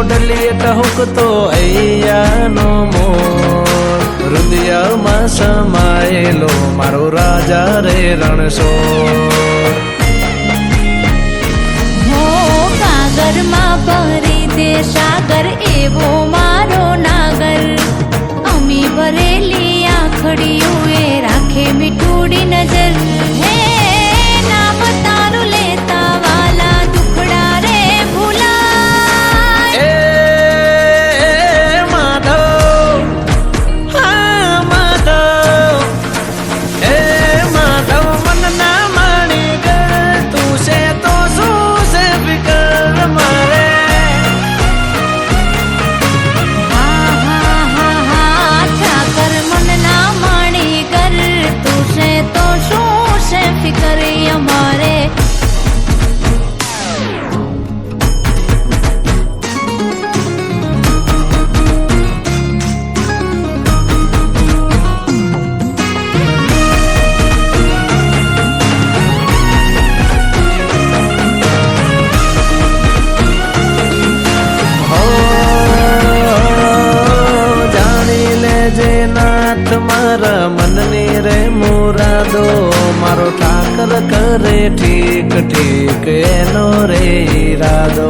ડલીએ કહુક તો અહીંયાનો મોર હૃદયમાં સમાયેલો મારો રાજા રે રણછોડ હો કાગરમાં ભરી દે સાગર એવો મારો નાગર અમી ભરેલી આંખડીઓ એ રાખે મીઠુડી નજર હે નામ તારું લેતા વાલા દુખડા રે ભૂલાય એ માધવ હા માધવ એ માધવ મન ના માણી ગર તું છે તો શું છે ફિકર મારે હા હા હા હા ઠાકર મન ના માણી કર તું છે તો શું છે ફિકર અમારે જાણી લેજે નાથ મારા મનની રે મુરાદો મારો ઠાકર કરે ઠીક ઠીક એનો રે ઈરાદો